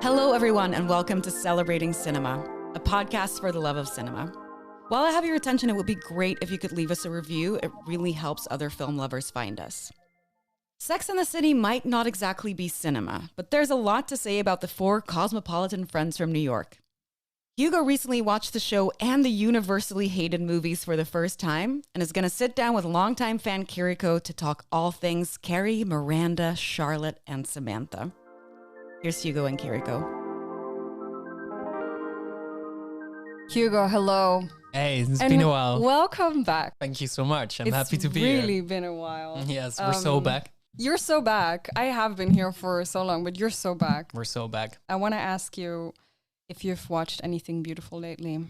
Hello, everyone, and welcome to Celebrating Cinema, a podcast for the love of cinema. While I have your attention, it would be great if you could leave us a review. It really helps other film lovers find us. Sex and the City might not exactly be cinema, but there's a lot to say about the four cosmopolitan friends from New York. Hugo recently watched the show and the universally hated movies for the first time and is going to sit down with longtime fan Kiriko to talk all things Carrie, Miranda, Charlotte, and Samantha. Here's Hugo and Kiriko. Hugo, hello. Hey, it's been a while. Welcome back. Thank you so much. I'm happy to be here. It's really been a while. Yes, we're so back. You're so back. I have been here for so long, but you're so back. We're so back. I want to ask you if you've watched anything beautiful lately.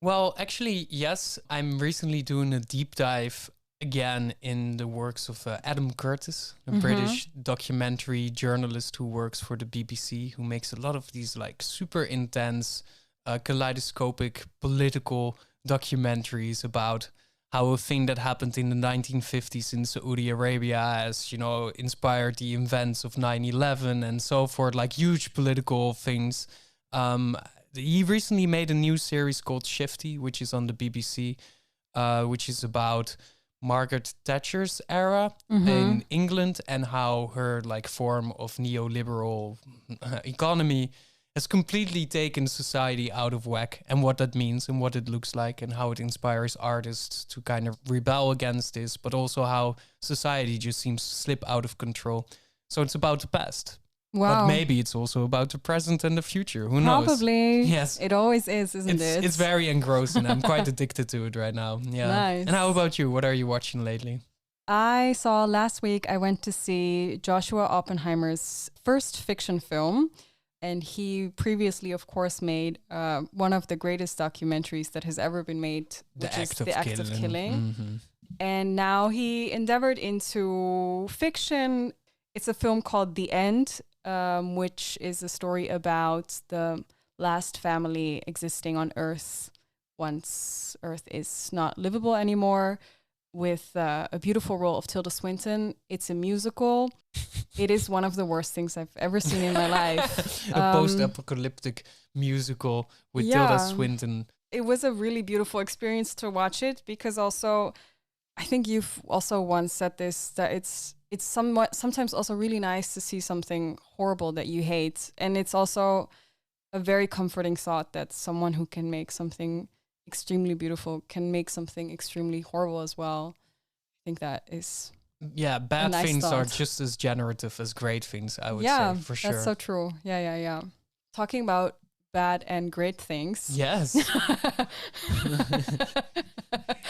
Well, actually, yes. I'm recently doing a deep dive again in the works of Adam Curtis, a British documentary journalist who works for the BBC, who makes a lot of these like super intense, kaleidoscopic political documentaries about how a thing that happened in the 1950s in Saudi Arabia has, you know, inspired the events of 9/11 and so forth, like huge political things. He recently made a new series called Shifty, which is on the BBC, which is about Margaret Thatcher's era in England and how her like form of neoliberal economy has completely taken society out of whack, and what that means and what it looks like and how it inspires artists to kind of rebel against this, but also how society just seems to slip out of control. So it's about the past. Wow. But maybe it's also about the present and the future. Who knows? Probably. Yes. It always is, isn't it? It's very engrossing. I'm quite addicted to it right now. Yeah. Nice. And how about you? What are you watching lately? I saw last week, I went to see Joshua Oppenheimer's first fiction film. And he previously, of course, made one of the greatest documentaries that has ever been made, which is The Act of Killing. And now he endeavored into fiction. It's a film called The End, which is a story about the last family existing on Earth once Earth is not livable anymore, with a beautiful role of Tilda Swinton. It's a musical. It is one of the worst things I've ever seen in my life. A post-apocalyptic musical with Tilda Swinton. It was a really beautiful experience to watch it, because also, I think you've also once said this, that it's sometimes also really nice to see something horrible that you hate. And it's also a very comforting thought that someone who can make something extremely beautiful can make something extremely horrible as well. I think that is bad nice things thought. are just as generative as great things, I would say, for sure. That's so true. Yeah. Talking about bad and great things. Yes.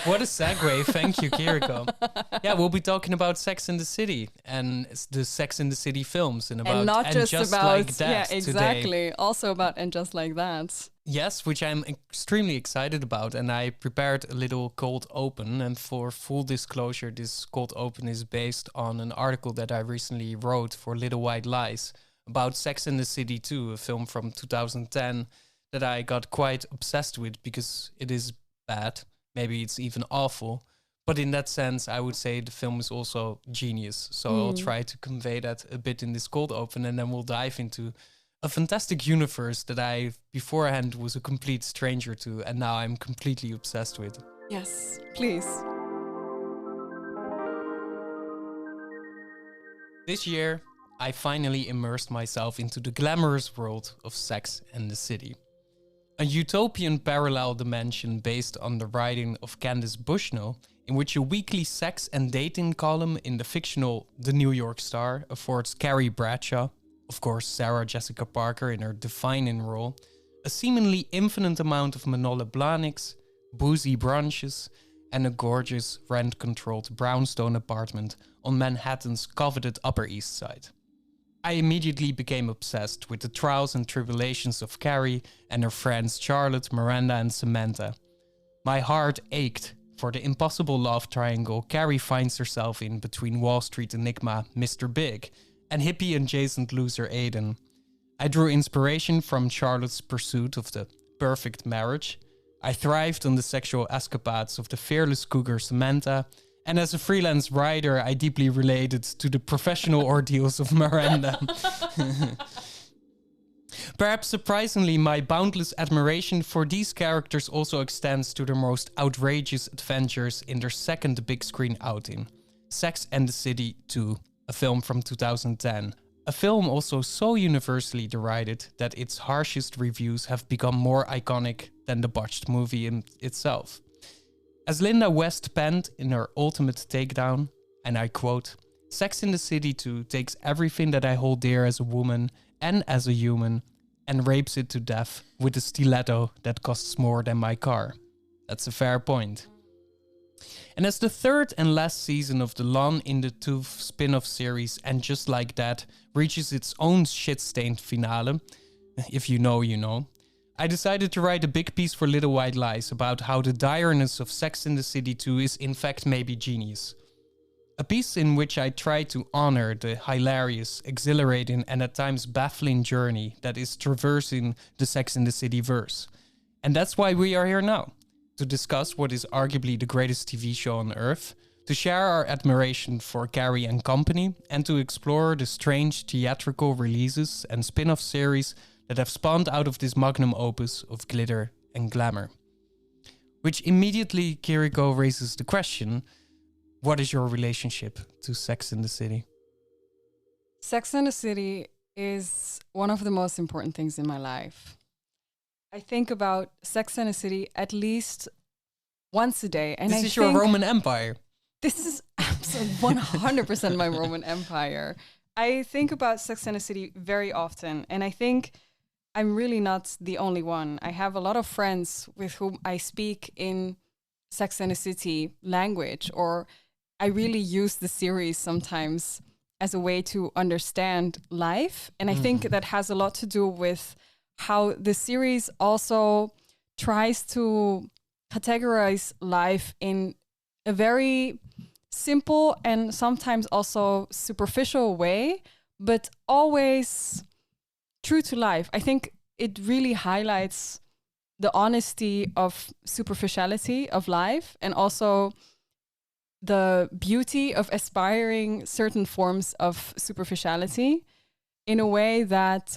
What a segue. Thank you, Kiriko. Yeah, we'll be talking about Sex and the City and the Sex and the City films and not just about Like That yeah, exactly. Today. Also about And Just Like That. Yes, which I'm extremely excited about, and I prepared a little cold open. And for full disclosure, this cold open is based on an article that I recently wrote for Little White Lies about Sex and the City 2, a film from 2010 that I got quite obsessed with because it is bad. Maybe it's even awful. But in that sense, I would say the film is also genius. So I'll try to convey that a bit in this cold open, and then we'll dive into a fantastic universe that I beforehand was a complete stranger to, and now I'm completely obsessed with. Yes, please. This year, I finally immersed myself into the glamorous world of Sex and the City. A utopian parallel dimension based on the writing of Candace Bushnell, in which a weekly sex and dating column in the fictional The New York Star affords Carrie Bradshaw, of course Sarah Jessica Parker in her defining role, a seemingly infinite amount of Manola Blahniks, boozy brunches, and a gorgeous rent-controlled brownstone apartment on Manhattan's coveted Upper East Side. I immediately became obsessed with the trials and tribulations of Carrie and her friends Charlotte, Miranda, and Samantha. My heart ached for the impossible love triangle Carrie finds herself in between Wall Street enigma Mr. Big and hippie adjacent loser Aiden. I drew inspiration from Charlotte's pursuit of the perfect marriage. I thrived on the sexual escapades of the fearless cougar Samantha, and as a freelance writer, I deeply related to the professional ordeals of Miranda. Perhaps surprisingly, my boundless admiration for these characters also extends to their most outrageous adventures in their second big screen outing, Sex and the City 2, a film from 2010. A film also so universally derided that its harshest reviews have become more iconic than the botched movie itself. As Linda West penned in her ultimate takedown, and I quote, "Sex in the City 2 takes everything that I hold dear as a woman and as a human and rapes it to death with a stiletto that costs more than my car." That's a fair point. And as the third and last season of the Lon in the Tooth spin-off series, and just like that, reaches its own shit-stained finale, if you know, you know, I decided to write a big piece for Little White Lies about how the direness of Sex in the City 2 is in fact maybe genius. A piece in which I try to honor the hilarious, exhilarating, and at times baffling journey that is traversing the Sex in the City verse. And that's why we are here now, to discuss what is arguably the greatest TV show on earth, to share our admiration for Carrie and company, and to explore the strange theatrical releases and spin-off series that have spawned out of this magnum opus of glitter and glamour. Which immediately, Kiriko, raises the question, what is your relationship to Sex in the City? Sex and the City is one of the most important things in my life. I think about Sex and the City at least once a day. And this is your Roman Empire. This is absolutely 100% my Roman Empire. I think about Sex and the City very often. And I think I'm really not the only one. I have a lot of friends with whom I speak in Sex and the City language, or I really use the series sometimes as a way to understand life. And I think that has a lot to do with how the series also tries to categorize life in a very simple and sometimes also superficial way, but always true to life. I think it really highlights the honesty of superficiality of life, and also the beauty of aspiring certain forms of superficiality in a way that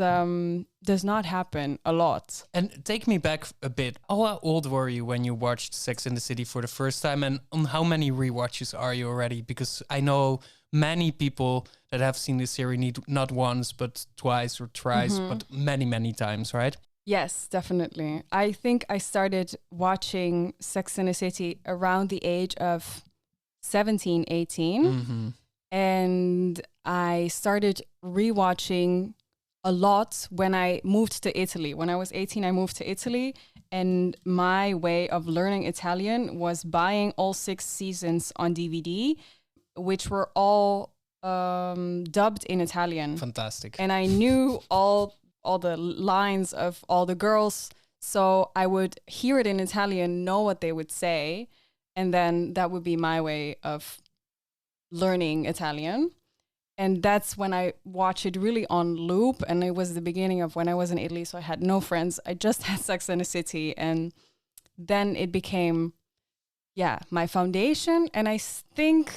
does not happen a lot. And take me back a bit. How old were you when you watched Sex and the City for the first time? And on how many rewatches are you already? Because I know many people that have seen this series need not once, but twice or thrice, but many, many times, right? Yes, definitely. I think I started watching Sex and the City around the age of 17, 18. And I started rewatching a lot when I moved to Italy. When I was 18, I moved to Italy, and my way of learning Italian was buying all 6 seasons on DVD, which were all dubbed in Italian. Fantastic. And I knew all the lines of all the girls, so I would hear it in Italian, know what they would say, and then that would be my way of learning Italian. And that's when I watched it really on loop. And it was the beginning of when I was in Italy, so I had no friends. I just had Sex and the City. And then it became, my foundation. And I think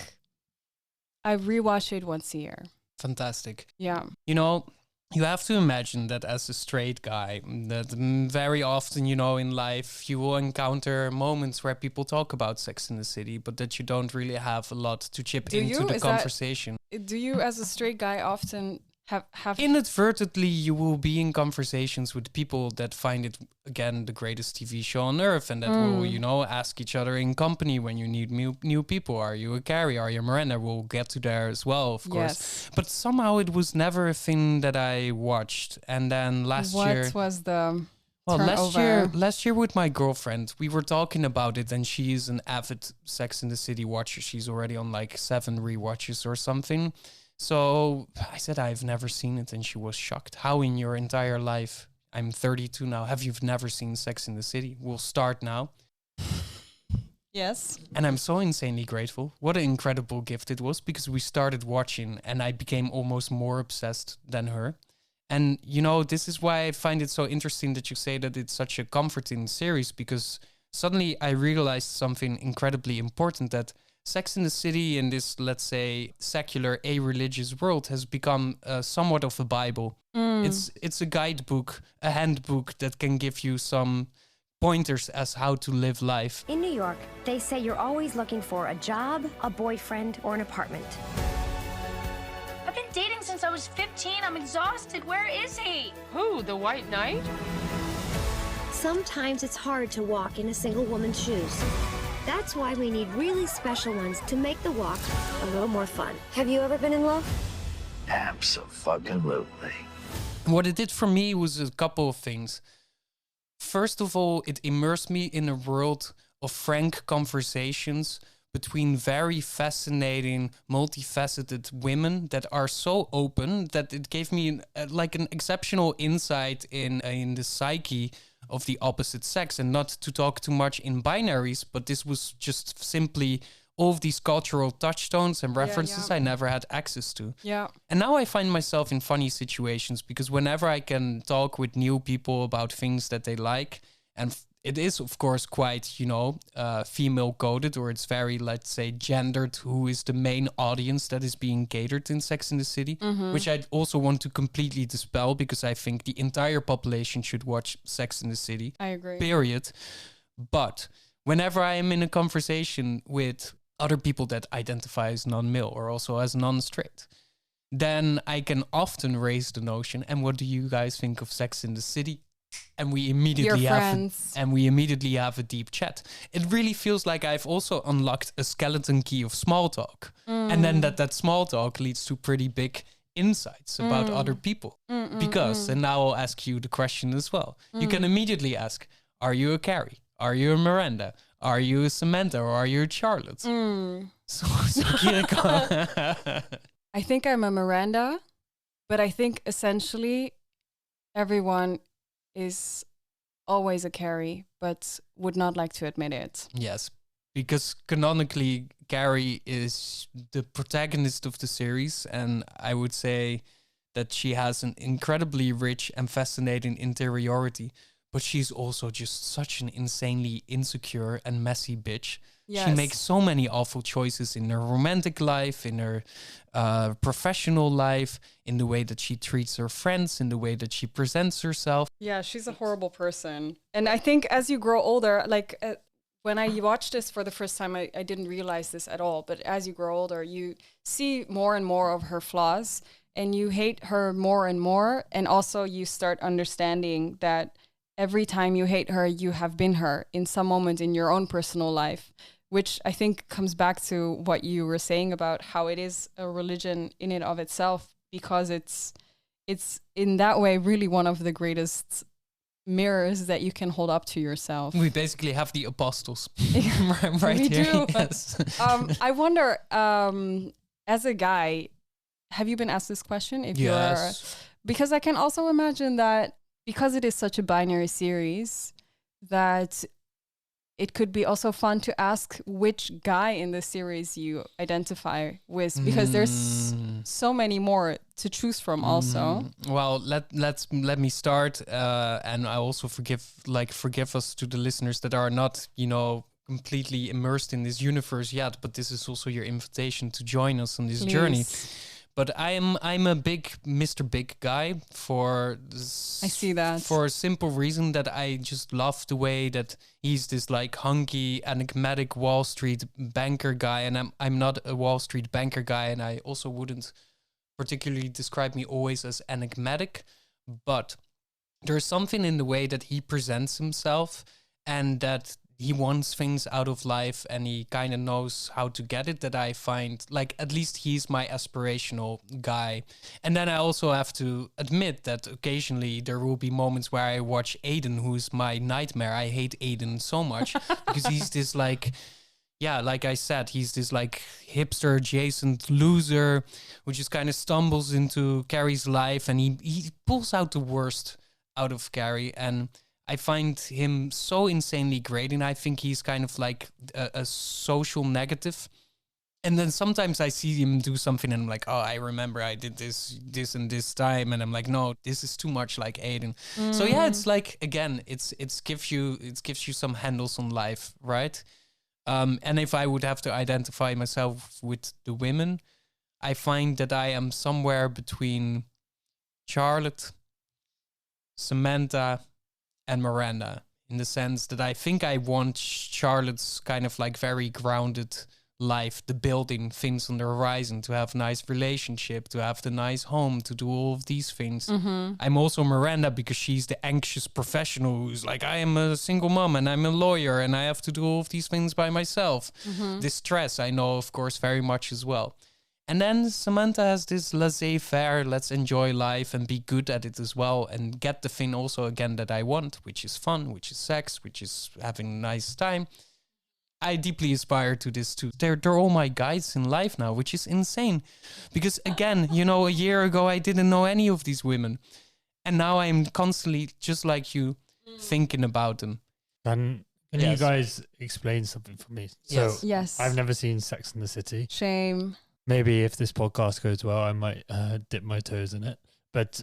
I rewatch it once a year. Fantastic. Yeah. You know, you have to imagine that as a straight guy, that very often, you know, in life, you will encounter moments where people talk about Sex in the City, but that you don't really have a lot to chip into the conversation. Do you, as a straight guy, often have... Inadvertently, you will be in conversations with people that find it, again, the greatest TV show on earth, and that will, you know, ask each other in company when you need new people. Are you a Carrie? Are you a Miranda? We'll get to there as well, of course. Yes. But somehow it was never a thing that I watched. And then last year... What was the... Well, last year with my girlfriend, we were talking about it, and she is an avid Sex in the City watcher. She's already on like 7 rewatches or something. So I said, I've never seen it, and she was shocked. How in your entire life, I'm 32 now, have you never seen Sex in the City? We'll start now. Yes. And I'm so insanely grateful. What an incredible gift it was, because we started watching, and I became almost more obsessed than her. And, you know, this is why I find it so interesting that you say that it's such a comforting series, because suddenly I realized something incredibly important, that Sex in the City in this, let's say, secular, a-religious world has become somewhat of a Bible. It's a guidebook, a handbook that can give you some pointers as how to live life. In New York, they say you're always looking for a job, a boyfriend, or an apartment. I've been dating since I was 15. I'm exhausted. Where is he? Who, the White Knight? Sometimes it's hard to walk in a single woman's shoes. That's why we need really special ones to make the walk a little more fun. Have you ever been in love? Abso-fucking-lutely. What it did for me was a couple of things. First of all, it immersed me in a world of frank conversations between very fascinating, multifaceted women that are so open that it gave me an exceptional insight in the psyche of the opposite sex, and not to talk too much in binaries, but this was just simply all of these cultural touchstones and references I never had access to. Yeah. And now I find myself in funny situations because whenever I can talk with new people about things that they like, and it is, of course, quite, female coded, or it's very, let's say, gendered, who is the main audience that is being catered in Sex in the City, which I also want to completely dispel because I think the entire population should watch Sex in the City. I agree. Period. But whenever I am in a conversation with other people that identify as non-male or also as non-straight, then I can often raise the notion, and what do you guys think of Sex in the City? And we immediately have a deep chat. It really feels like I've also unlocked a skeleton key of small talk. And then that small talk leads to pretty big insights about other people. Because, and now I'll ask you the question as well. You can immediately ask, are you a Carrie? Are you a Miranda? Are you a Samantha? Or are you a Charlotte? So Kiriko. I think I'm a Miranda, but I think essentially everyone is always a Carrie, but would not like to admit it. Yes, because canonically, Carrie is the protagonist of the series, and I would say that she has an incredibly rich and fascinating interiority, but she's also just such an insanely insecure and messy bitch. Yes. She makes so many awful choices in her romantic life, in her professional life, in the way that she treats her friends, in the way that she presents herself. Yeah, she's a horrible person. And I think as you grow older, when I watched this for the first time, I didn't realize this at all. But as you grow older, you see more and more of her flaws, and you hate her more and more. And also you start understanding that every time you hate her, you have been her in some moment in your own personal life, which I think comes back to what you were saying about how it is a religion in and of itself, because it's in that way really one of the greatest mirrors that you can hold up to yourself. We basically have the apostles right we here. Do. Yes. I wonder, as a guy, have you been asked this question? Because I can also imagine that because it is such a binary series, that it could be also fun to ask which guy in the series you identify with, because there's so many more to choose from also. Well, let me start, and I also forgive us to the listeners that are not, completely immersed in this universe yet, but this is also your invitation to join us on this journey. But I'm a big Mr. Big guy I see that. For a simple reason that I just love the way that he's this hunky, enigmatic Wall Street banker guy, and I'm not a Wall Street banker guy, and I also wouldn't particularly describe me always as enigmatic, but there's something in the way that he presents himself and that he wants things out of life and he kind of knows how to get it, that I find, at least he's my aspirational guy. And then I also have to admit that occasionally there will be moments where I watch Aiden, who's my nightmare. I hate Aiden so much because he's this like I said, he's this hipster adjacent loser who just kind of stumbles into Carrie's life, and he pulls out the worst out of Carrie, and I find him so insanely great, and I think he's kind of like a social negative. And then sometimes I see him do something and I'm like, oh, I remember I did this and this time, and I'm like, no, this is too much like Aiden. So yeah, it's again, it gives you some handles on life, right? And if I would have to identify myself with the women, I find that I am somewhere between Charlotte, Samantha, and Miranda, in the sense that I think I want Charlotte's kind of like very grounded life, the building things on the horizon, to have nice relationship, to have the nice home, to do all of these things. I'm also Miranda because she's the anxious professional who's like, I am a single mom and I'm a lawyer and I have to do all of these things by myself. This stress I know, of course, very much as well. And then Samantha has this laissez-faire, let's enjoy life and be good at it as well and get the thing also again that I want, which is fun, which is sex, which is having a nice time. I deeply aspire to this too. They're all my guides in life now, which is insane. Because again, you know, a year ago I didn't know any of these women. And now I'm constantly, just like you, thinking about them. Can you guys explain something for me? So Yes. I've never seen Sex and the City. Shame. Maybe if this podcast goes well, I might dip my toes in it. But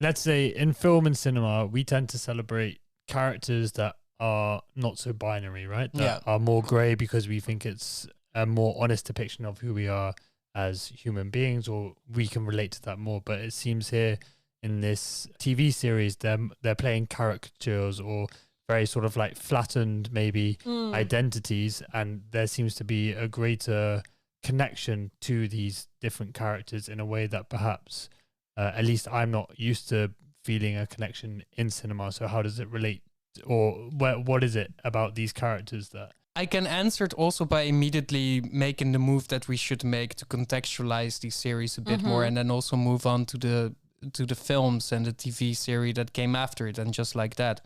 let's say in film and cinema, we tend to celebrate characters that are not so binary, right? That are more grey because we think it's a more honest depiction of who we are as human beings, or we can relate to that more. But it seems here in this TV series, they're playing caricatures or very sort of like flattened maybe identities, and there seems to be a greater connection to these different characters in a way that perhaps at least I'm not used to feeling a connection in cinema. So how does it relate, or what is it about these characters that I can answer it also by immediately making the move that we should make to contextualize these series a bit more, and then also move on to the films and the TV series that came after it, and just like that,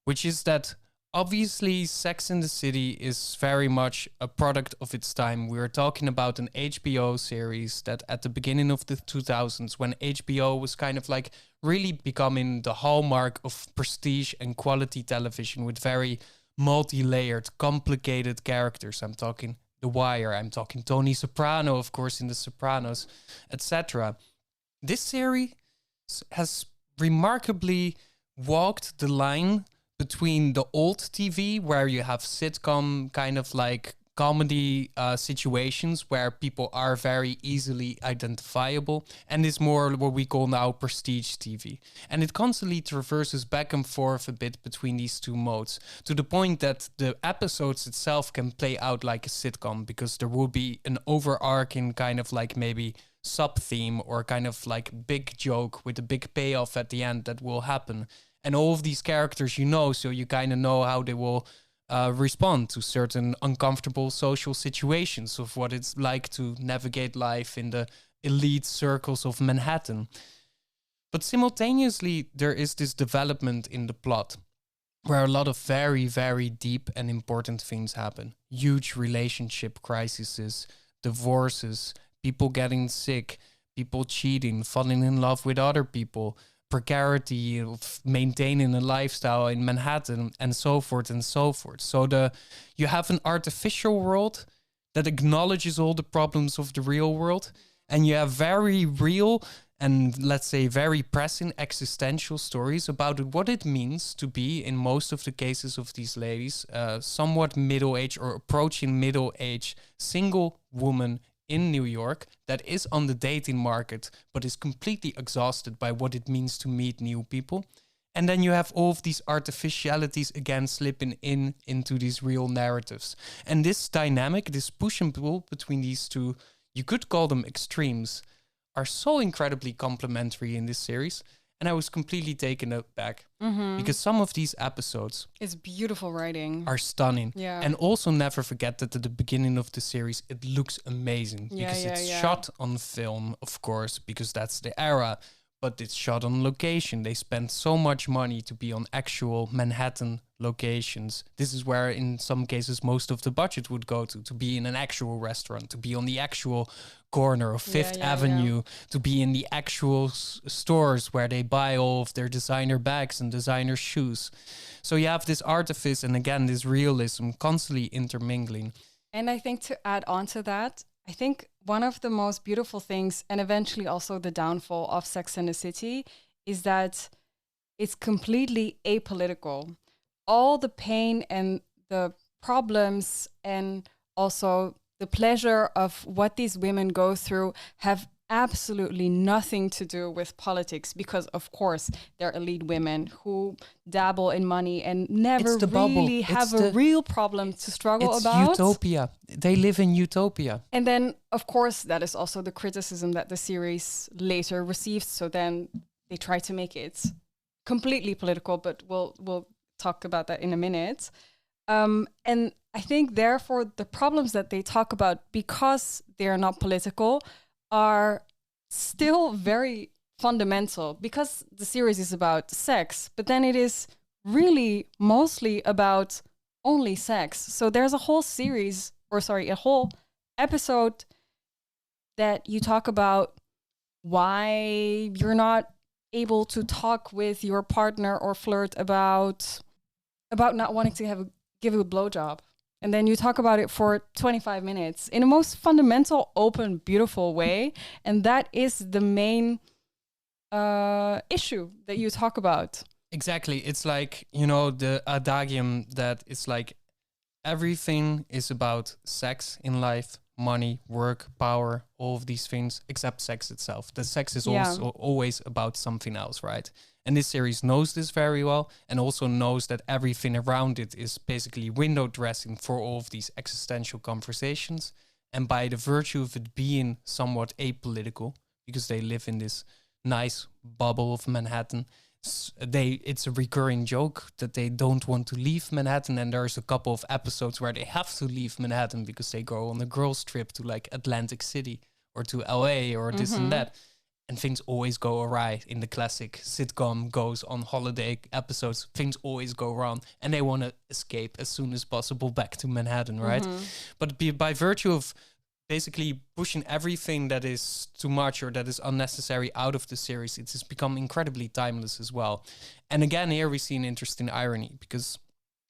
which is that obviously Sex and the City is very much a product of its time. We're talking about an HBO series that at the beginning of the 2000s, when HBO was kind of like really becoming the hallmark of prestige and quality television with very multi-layered, complicated characters. I'm talking The Wire, I'm talking Tony Soprano, of course, in The Sopranos, etc. This series has remarkably walked the line between the old TV, where you have sitcom kind of like comedy situations where people are very easily identifiable, and is more what we call now prestige TV. And it constantly traverses back and forth a bit between these two modes, to the point that the episodes itself can play out like a sitcom, because there will be an overarching kind of like maybe sub-theme or kind of like big joke with a big payoff at the end that will happen. And all of these characters, you know, so you kind of know how they will respond to certain uncomfortable social situations of what it's like to navigate life in the elite circles of Manhattan. But simultaneously, there is this development in the plot where a lot of very, very deep and important things happen. Huge relationship crises, divorces, people getting sick, people cheating, falling in love with other people, precarity of maintaining a lifestyle in Manhattan, and so forth and so forth. So you have an artificial world that acknowledges all the problems of the real world, and you have very real and, let's say, very pressing existential stories about what it means to be, in most of the cases of these ladies, somewhat middle-aged or approaching middle-aged single woman in New York that is on the dating market, but is completely exhausted by what it means to meet new people. And then you have all of these artificialities again slipping into these real narratives. And this dynamic, this push and pull between these two, you could call them extremes, are so incredibly complementary in this series. And I was completely taken aback because some of these episodes, it's beautiful writing, are stunning. Yeah. And also never forget that at the beginning of the series, it looks amazing because it's shot on film, of course, because that's the era, but it's shot on location. They spent so much money to be on actual Manhattan locations. This is where in some cases most of the budget would go to be in an actual restaurant, to be on the actual corner of Fifth Avenue, to be in the actual stores where they buy all of their designer bags and designer shoes. So you have this artifice and again this realism constantly intermingling. And I think to add on to that, I think one of the most beautiful things, and eventually also the downfall of Sex and the City, is that it's completely apolitical. All the pain and the problems and also the pleasure of what these women go through have absolutely nothing to do with politics, because of course they're elite women who dabble in money and never really have a real problem to struggle about. It's utopia. They live in utopia. And then of course that is also the criticism that the series later receives, so then they try to make it completely political, but we'll talk about that in a minute. And I think therefore the problems that they talk about, because they're not political, are still very fundamental, because the series is about sex, but then it is really mostly about only sex. So there's a whole a whole episode that you talk about why you're not able to talk with your partner or flirt about not wanting to give a blowjob. And then you talk about it for 25 minutes in a most fundamental, open, beautiful way. And that is the main issue that you talk about. Exactly. It's like, the adagium that it's like everything is about sex in life, money, work, power, all of these things, except sex itself. The sex is also always about something else, right? And this series knows this very well, and also knows that everything around it is basically window dressing for all of these existential conversations. And by the virtue of it being somewhat apolitical, because they live in this nice bubble of Manhattan, it's a recurring joke that they don't want to leave Manhattan. And there's a couple of episodes where they have to leave Manhattan because they go on a girls' trip to like Atlantic City or to LA or this and that. And things always go awry. In the classic sitcom goes on holiday episodes, things always go wrong, and they want to escape as soon as possible back to Manhattan, right? But by virtue of basically pushing everything that is too much or that is unnecessary out of the series, it has become incredibly timeless as well. And again, here we see an interesting irony, because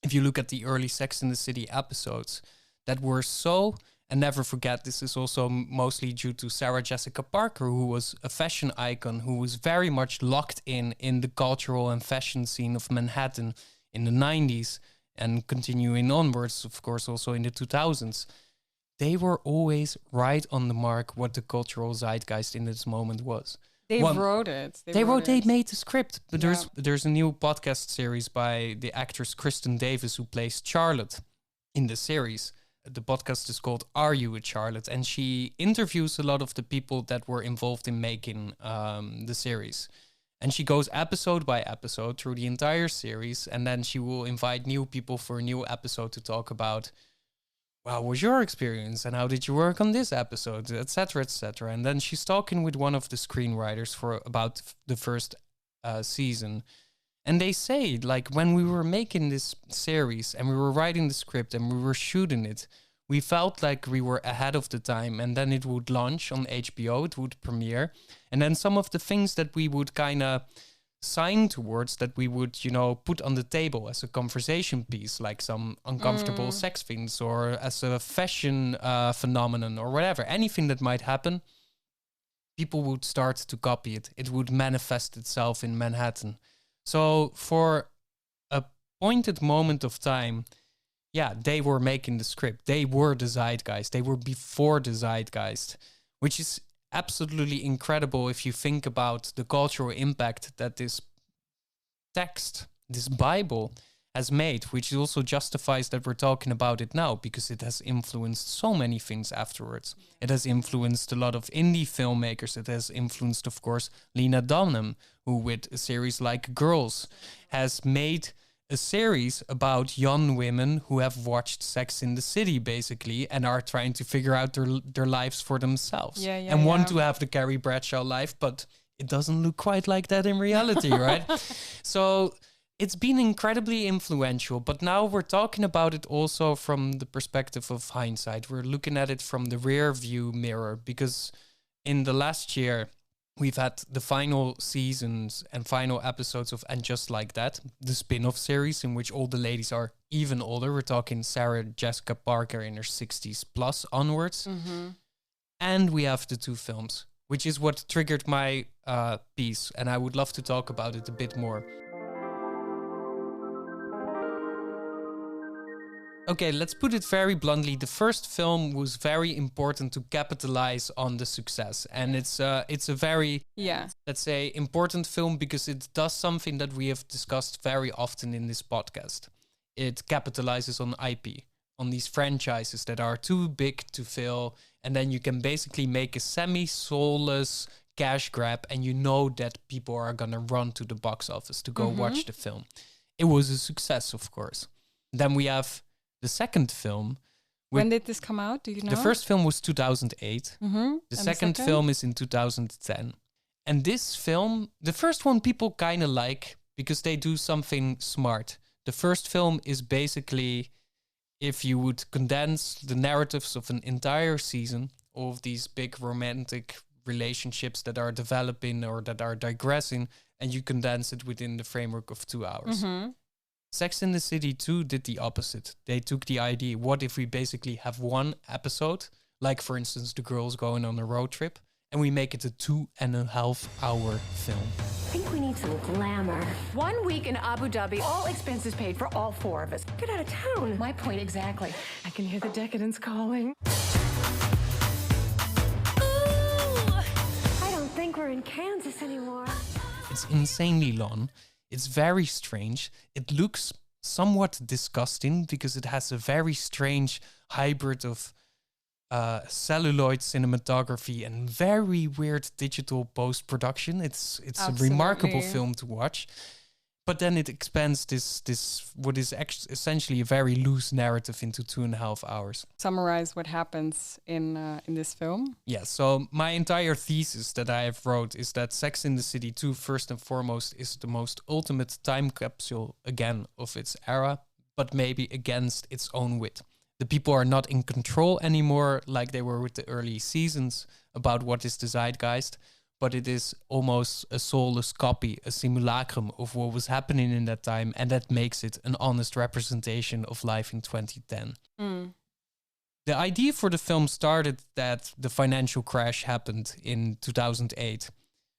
if you look at the early Sex and the City episodes that were so... And never forget, this is also mostly due to Sarah Jessica Parker, who was a fashion icon, who was very much locked in the cultural and fashion scene of Manhattan in the 90s and continuing onwards, of course, also in the 2000s. They were always right on the mark what the cultural zeitgeist in this moment was. They wrote it. They made the script. But there's a new podcast series by the actress Kristen Davis, who plays Charlotte in the series. The podcast is called Are You with Charlotte? And she interviews a lot of the people that were involved in making the series. And she goes episode by episode through the entire series. And then she will invite new people for a new episode to talk about, well, what was your experience? And how did you work on this episode? Etc., etc. And then she's talking with one of the screenwriters for about the first season. And they say, like, when we were making this series and we were writing the script and we were shooting it, we felt like we were ahead of the time. And then it would launch on HBO, it would premiere. And then some of the things that we would kind of sign towards, that we would, put on the table as a conversation piece, like some uncomfortable sex things or as a fashion phenomenon or whatever, anything that might happen, people would start to copy it. It would manifest itself in Manhattan. So for a pointed moment of time, they were making the script. They were the zeitgeist. They were before the zeitgeist, which is absolutely incredible if you think about the cultural impact that this text, this Bible, has made, which also justifies that we're talking about it now, because it has influenced so many things afterwards. It has influenced a lot of indie filmmakers. It has influenced, of course, Lena Dunham, who with a series like Girls has made a series about young women who have watched Sex in the City, basically, and are trying to figure out their lives for themselves. Want to have the Carrie Bradshaw life, but it doesn't look quite like that in reality, right? So it's been incredibly influential, but now we're talking about it also from the perspective of hindsight. We're looking at it from the rear view mirror, because in the last year, we've had the final seasons and final episodes of And Just Like That, the spin-off series in which all the ladies are even older. We're talking Sarah Jessica Parker in her 60s plus onwards. And we have the two films, which is what triggered my piece. And I would love to talk about it a bit more. Okay, let's put it very bluntly. The first film was very important to capitalize on the success. And it's a very, let's say, important film because it does something that we have discussed very often in this podcast. It capitalizes on IP, on these franchises that are too big to fail. And then you can basically make a semi-soulless cash grab, and you know that people are going to run to the box office to go watch the film. It was a success, of course. Then we have the second film. When did this come out? Do you know? The first film was 2008. The second film is in 2010. And this film, the first one people kind of like because they do something smart. The first film is basically, if you would condense the narratives of an entire season of these big romantic relationships that are developing or that are digressing, and you condense it within the framework of 2 hours. Sex and the City 2 did the opposite. They took the idea, what if we basically have one episode, like for instance, the girls going on a road trip, and we make it a 2.5 hour film. I think we need some glamour. 1 week in Abu Dhabi, all expenses paid for all 4 of us. Get out of town. My point exactly. I can hear the decadence calling. I don't think we're in Kansas anymore. It's insanely long. It's very strange. It looks somewhat disgusting because it has a very strange hybrid of celluloid cinematography and very weird digital post-production. It's a remarkable film to watch. But then it expands this what is essentially a very loose narrative into 2.5 hours. Summarize what happens in this film. Yeah, so my entire thesis that I have wrote is that Sex in the City 2, first and foremost, is the most ultimate time capsule, again, of its era, but maybe against its own wit. The people are not in control anymore like they were with the early seasons about what is the zeitgeist, but it is almost a soulless copy, a simulacrum of what was happening in that time, and that makes it an honest representation of life in 2010. The idea for the film started that the financial crash happened in 2008,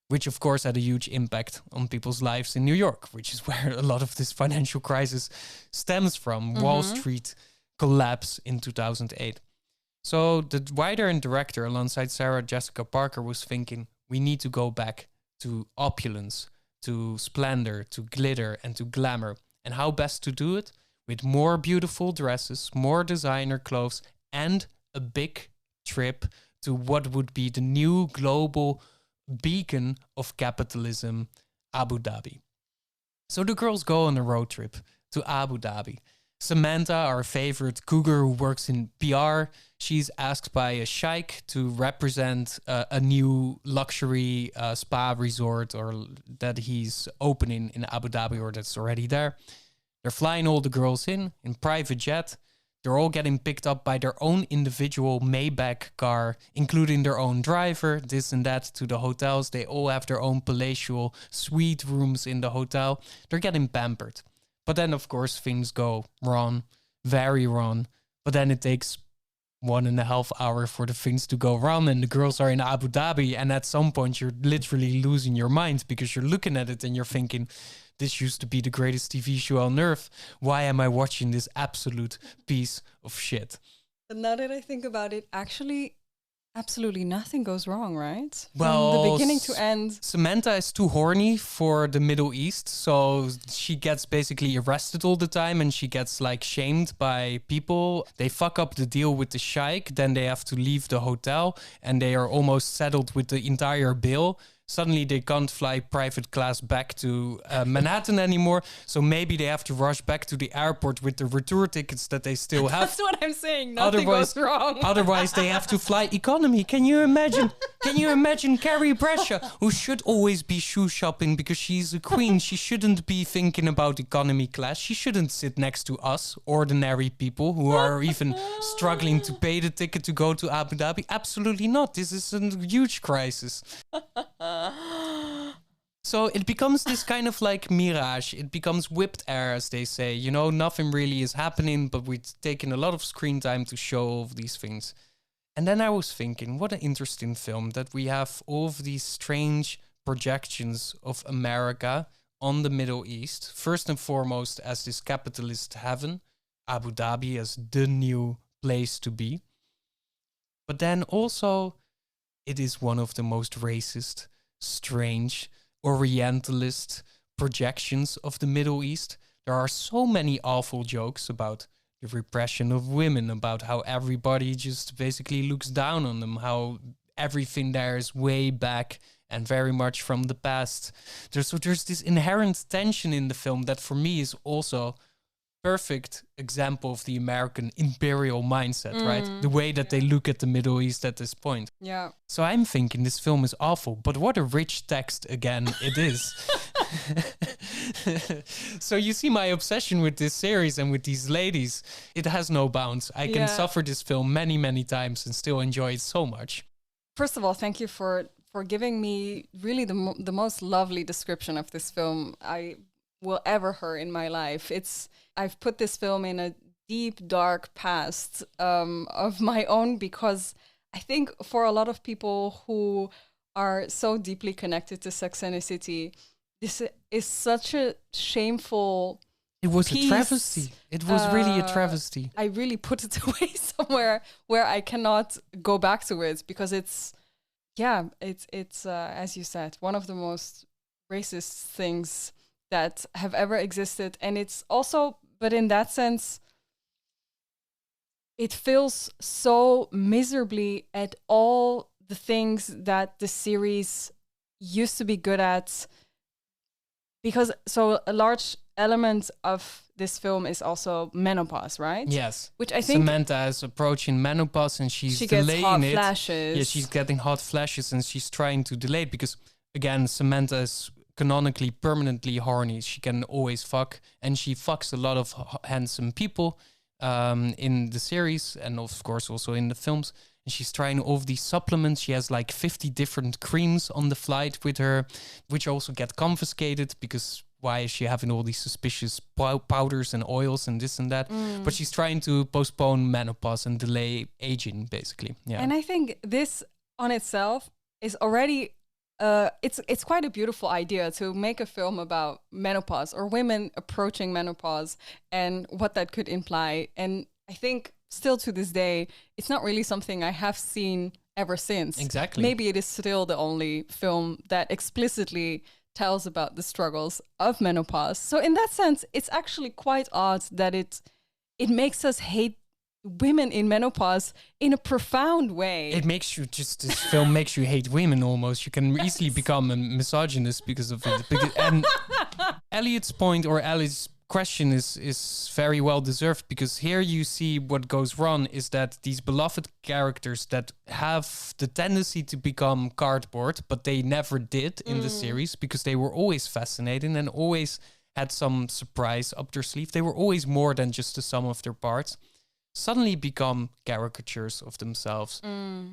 which of course had a huge impact on people's lives in New York, which is where a lot of this financial crisis stems from. Wall Street collapse in 2008. So the writer and director, alongside Sarah Jessica Parker, was thinking, we need to go back to opulence, to splendor, to glitter, and to glamour. And how best to do it? With more beautiful dresses, more designer clothes, and a big trip to what would be the new global beacon of capitalism, Abu Dhabi. So the girls go on a road trip to Abu Dhabi. Samantha, our favorite cougar who works in PR, she's asked by a sheikh to represent a new luxury spa resort or that he's opening in Abu Dhabi or that's already there. They're flying all the girls in private jet. They're all getting picked up by their own individual Maybach car, including their own driver, this and that, to the hotels. They all have their own palatial suite rooms in the hotel. They're getting pampered. But then, of course, things go wrong, very wrong. But then it takes 1.5 hours for the things to go wrong, and the girls are in Abu Dhabi. And at some point, you're literally losing your mind because you're looking at it and you're thinking, this used to be the greatest TV show on earth. Why am I watching this absolute piece of shit? But now that I think about it, actually, absolutely nothing goes wrong, right? Well, from the beginning to end. Samantha is too horny for the Middle East, so she gets basically arrested all the time and she gets like shamed by people. They fuck up the deal with the sheikh, then they have to leave the hotel and they are almost settled with the entire bill. Suddenly they can't fly private class back to Manhattan anymore. So maybe they have to rush back to the airport with the return tickets that they still have. That's what I'm saying. Nothing goes wrong. Otherwise they have to fly economy. Can you imagine? Can you imagine Carrie Bradshaw, who should always be shoe shopping because she's a queen. She shouldn't be thinking about economy class. She shouldn't sit next to us, ordinary people who are even struggling to pay the ticket to go to Abu Dhabi. Absolutely not. This is a huge crisis. So it becomes this kind of like mirage. It becomes whipped air, as they say. You know, nothing really is happening, but we've taken a lot of screen time to show all of these things. And then I was thinking, what an interesting film that we have all of these strange projections of America on the Middle East. First and foremost as this capitalist heaven, Abu Dhabi as the new place to be. But then also, it is one of the most racist, strange, orientalist projections of the Middle East. There are so many awful jokes about the repression of women, about how everybody just basically looks down on them, how everything there is way back and very much from the past. There's this inherent tension in the film that for me is also perfect example of the American imperial mindset, right? The way that they look at the Middle East at this point. Yeah. So I'm thinking this film is awful, but what a rich text again it is. So you see my obsession with this series and with these ladies, it has no bounds. I can suffer this film many, many times and still enjoy it so much. First of all, thank you for giving me really the most lovely description of this film I will ever hear in my life. I've put this film in a deep, dark past of my own, because I think for a lot of people who are so deeply connected to Sex and the City, this is such a shameful It was piece. a travesty. It was really a travesty. I really put it away somewhere where I cannot go back to it, because it's as you said, one of the most racist things that have ever existed. And it's also, but in that sense, it feels so miserably at all the things that the series used to be good at. Because so a large element of this film is also menopause, right? Yes. Which I think Samantha is approaching menopause and she gets delaying hot it. flashes. Yeah, she's getting hot flashes and she's trying to delay it because, again, Samantha is canonically permanently horny. She can always fuck, and she fucks a lot of handsome people in the series and of course also in the films. And she's trying all of these supplements. She has like 50 different creams on the flight with her, which also get confiscated because why is she having all these suspicious powders and oils and this and that? But she's trying to postpone menopause and delay aging, basically. Yeah. And I think this on itself is already it's quite a beautiful idea to make a film about menopause or women approaching menopause and what that could imply. And I think still to this day, it's not really something I have seen ever since. Exactly. Maybe it is still the only film that explicitly tells about the struggles of menopause. So in that sense, it's actually quite odd that it makes us hate women in menopause in a profound way. It makes you this film makes you hate women almost. You can easily become a misogynist because of it. And Elliot's point or Ellie's question is very well deserved, because here you see what goes wrong is that these beloved characters that have the tendency to become cardboard, but they never did in the series because they were always fascinating and always had some surprise up their sleeve. They were always more than just the sum of their parts. Suddenly become caricatures of themselves.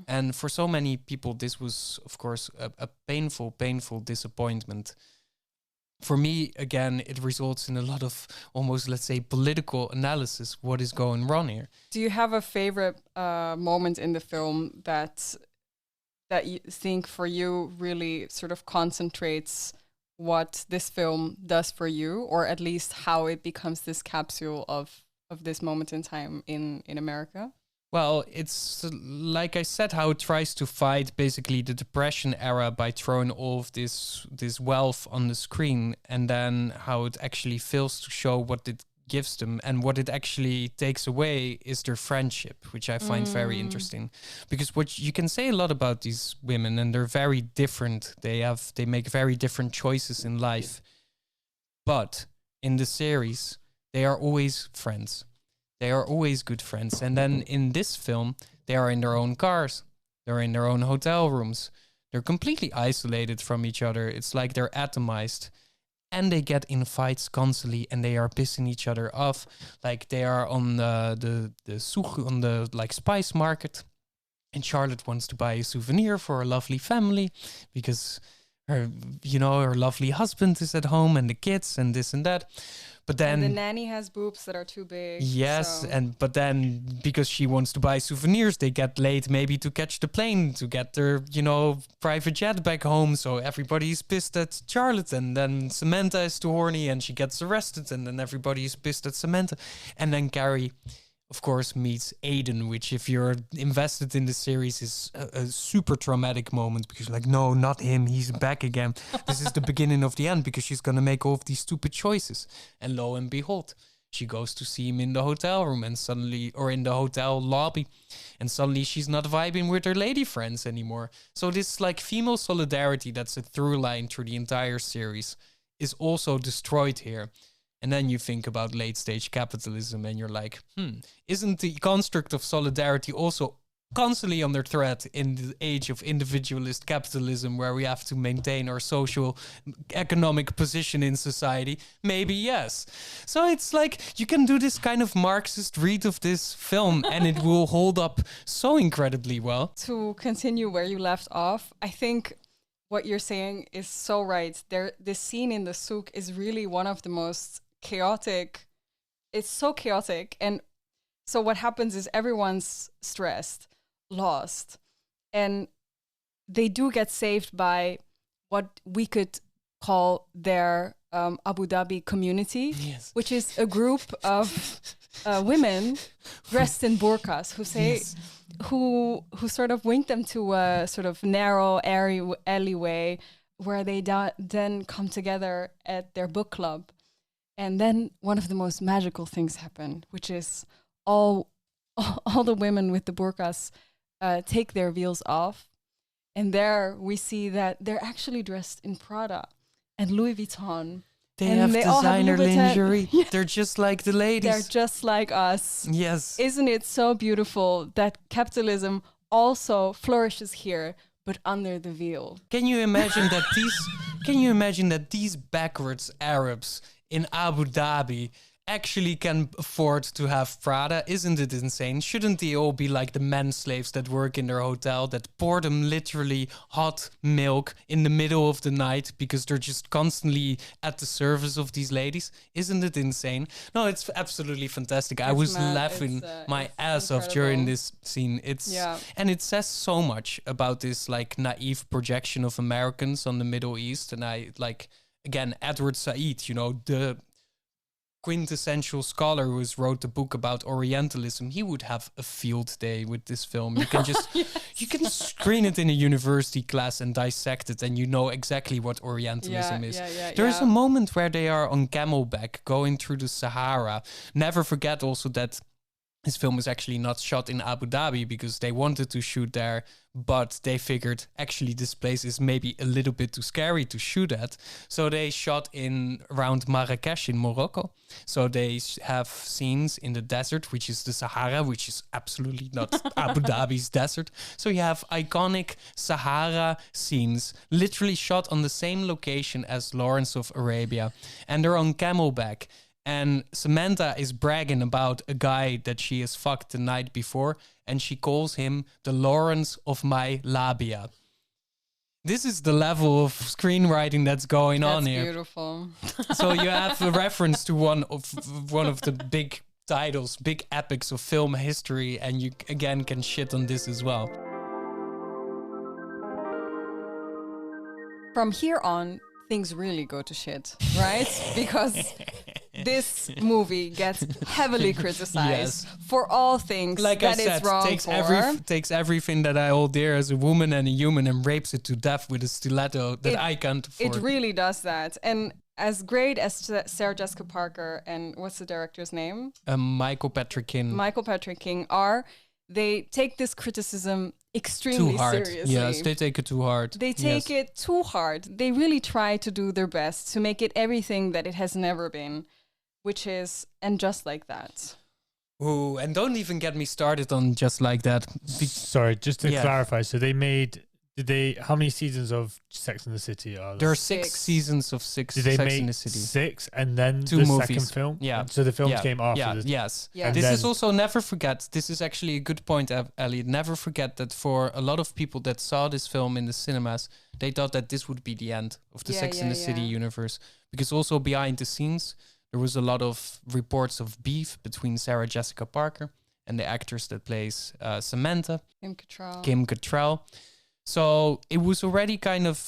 And for so many people, this was, of course, a painful disappointment. For me, again, it results in a lot of almost, let's say, political analysis. What is going wrong here? Do you have a favorite moment in the film that you think for you really sort of concentrates what this film does for you, or at least how it becomes this capsule of this moment in time in America? Well, it's like I said, how it tries to fight basically the Depression era by throwing all of this wealth on the screen, and then how it actually fails to show what it gives them, and what it actually takes away is their friendship, which I find very interesting. Because what you can say a lot about these women, and they're very different. They make very different choices in life. But in the series, they are always friends. They are always good friends. And then in this film, they are in their own cars. They're in their own hotel rooms. They're completely isolated from each other. It's like they're atomized. And they get in fights constantly, and they are pissing each other off. Like they are on the souk, on the like spice market. And Charlotte wants to buy a souvenir for a lovely family because her lovely husband is at home and the kids and this and that. But then and the nanny has boobs that are too big. Yes, so. but then because she wants to buy souvenirs, they get late maybe to catch the plane to get their, private jet back home. So everybody's pissed at Charlotte, and then Samantha is too horny and she gets arrested, and then everybody's pissed at Samantha. And then Carrie, of course, meets Aiden, which if you're invested in the series is a super traumatic moment, because you're like, no, not him, he's back again. This is the beginning of the end, because she's going to make all of these stupid choices. And lo and behold, she goes to see him in the hotel room or in the hotel lobby, and suddenly she's not vibing with her lady friends anymore. So this like female solidarity that's a through line through the entire series is also destroyed here. And then you think about late stage capitalism and you're like, isn't the construct of solidarity also constantly under threat in the age of individualist capitalism, where we have to maintain our social economic position in society? Maybe yes. So it's like you can do this kind of Marxist read of this film and it will hold up so incredibly well. To continue where you left off, I think what you're saying is so right. This scene in the souk is really one of the most chaotic. It's so chaotic. And so what happens is everyone's stressed, lost, and they do get saved by what we could call their Abu Dhabi community, Yes. which is a group of women dressed in burqas who say, Yes. who sort of wink them to a sort of narrow alleyway where they then come together at their book club. And then one of the most magical things happen, which is all the women with the burqas take their veils off. And there we see that they're actually dressed in Prada and Louis Vuitton. They And have they all have designer Louboutin. lingerie. Yeah. They're just like the ladies. They're just like us. Yes. Isn't it so beautiful that capitalism also flourishes here, but under the veil? Can you imagine that these backwards Arabs in Abu Dhabi actually can afford to have Prada? Isn't it insane? Shouldn't they all be like the men slaves that work in their hotel, that pour them literally hot milk in the middle of the night because they're just constantly at the service of these ladies? Isn't it insane? No, it's absolutely fantastic. I was mad. laughing my It's ass off during incredible. this scene. Yeah. And it says so much about this like naive projection of Americans on the Middle East. And I like, again, Edward Said, the quintessential scholar who has wrote the book about Orientalism, he would have a field day with this film. You can just you can screen it in a university class and dissect it, and you know exactly what Orientalism is. There is a moment where they are on camelback going through the Sahara. Never forget also that this film is actually not shot in Abu Dhabi because they wanted to shoot there, but they figured actually this place is maybe a little bit too scary to shoot at. So they shot in around Marrakesh in Morocco. So they have scenes in the desert, which is the Sahara, which is absolutely not Abu Dhabi's desert. So you have iconic Sahara scenes literally shot on the same location as Lawrence of Arabia. And they're on camelback. And Samantha is bragging about a guy that she has fucked the night before, and she calls him the Lawrence of my labia. This is the level of screenwriting that's going on here. That's beautiful. So you have a reference to one of the big titles, big epics of film history, and you again can shit on this as well. From here on, things really go to shit, right? Because this movie gets heavily criticized for all things Like that I said, it's wrong takes everything that I hold dear as a woman and a human and rapes it to death with a stiletto that I can't afford. It really does that. And as great as Sarah Jessica Parker and what's the director's name? Michael Patrick King are, they take this criticism extremely too hard. seriously. Yes, they take it too hard. They take it too hard. They really try to do their best to make it everything that it has never been, which is, and just like that. Ooh, and don't even get me started on Just Like That. Sorry, just to clarify. So they made How many seasons of Sex and the City are There are there? 6 seasons of Did they Sex make in the City. 6 and then 2 the movies. second film? Yeah. And so the films came after Yeah, this. yes. Yeah. And This is then- also, never forget, this is actually a good point, Elliot. Never forget that for a lot of people that saw this film in the cinemas, they thought that this would be the end of the Sex and the City universe. Because also behind the scenes, there was a lot of reports of beef between Sarah Jessica Parker and the actress that plays Samantha, Kim Cattrall. So it was already kind of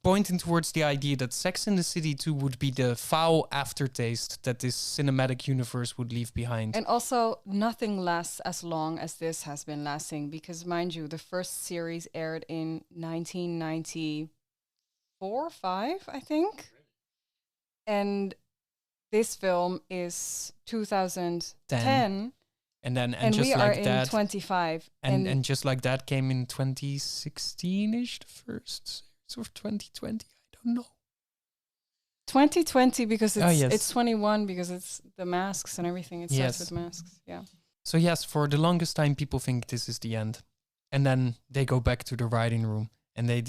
pointing towards the idea that Sex and the City 2 would be the foul aftertaste that this cinematic universe would leave behind. And also, nothing lasts as long as this has been lasting, because mind you, the first series aired in 1994, 5, I think. And this film is 2010. And just we like are that, in 25. and just like that came in 2016-ish, the first series, or 2020, I don't know. 2020, because it's yes. it's 21, because it's the masks and everything. It starts Yes. with masks. Yeah. So yes, for the longest time, people think this is the end, and then they go back to the writing room and they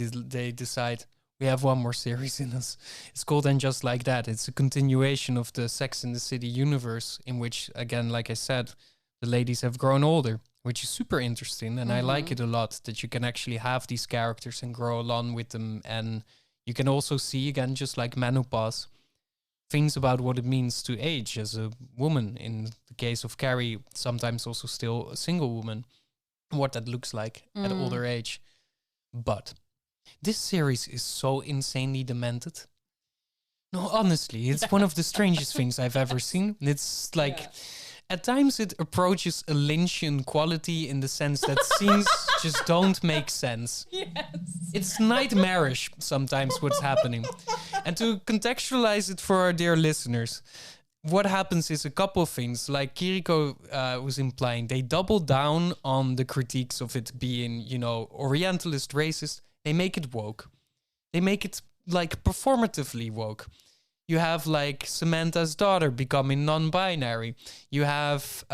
decide we have one more series in us. It's called And Just Like That. It's a continuation of the Sex and the City universe, in which, again, like I said, the ladies have grown older, which is super interesting, and I like it a lot that you can actually have these characters and grow along with them, and you can also see, again, just like menopause, things about what it means to age as a woman. In the case of Carrie, sometimes also still a single woman, what that looks like at older age. But this series is so insanely demented. No, honestly, it's one of the strangest things I've ever seen. It's like, at times it approaches a Lynchian quality in the sense that scenes just don't make sense. Yes. It's nightmarish sometimes what's happening. And to contextualize it for our dear listeners, what happens is a couple of things, like Kiriko was implying. They double down on the critiques of it being, Orientalist, racist. They make it woke. They make it, like, performatively woke. You have, like, Samantha's daughter becoming non-binary. You have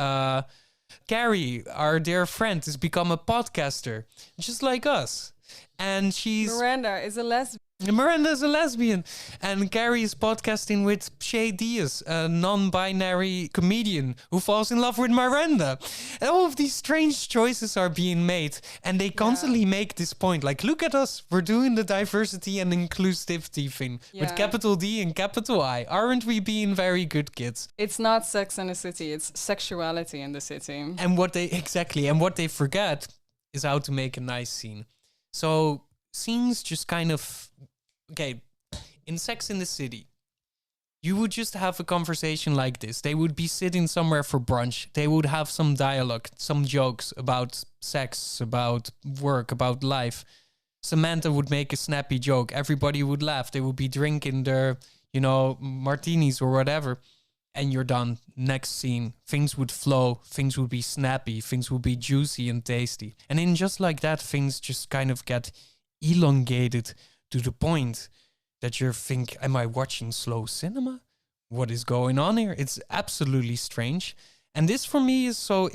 Carrie, our dear friend, has become a podcaster, just like us. And Miranda is a lesbian. Miranda's a lesbian, and Carrie is podcasting with Shay Diaz, a non-binary comedian who falls in love with Miranda. And all of these strange choices are being made, and they constantly make this point, like, look at us, we're doing the diversity and inclusivity thing with capital D and capital I. Aren't we being very good kids? It's not Sex and the City, it's sexuality in the city. And what they forget is how to make a nice scene. So scenes just kind of, okay, in Sex in the City, you would just have a conversation like this. They would be sitting somewhere for brunch. They would have some dialogue, some jokes about sex, about work, about life. Samantha would make a snappy joke. Everybody would laugh. They would be drinking their, martinis or whatever. And you're done. Next scene, things would flow, things would be snappy, things would be juicy and tasty. And in Just Like That, things just kind of get elongated to the point that you think, am I watching slow cinema? What is going on here? It's absolutely strange. And this for me is so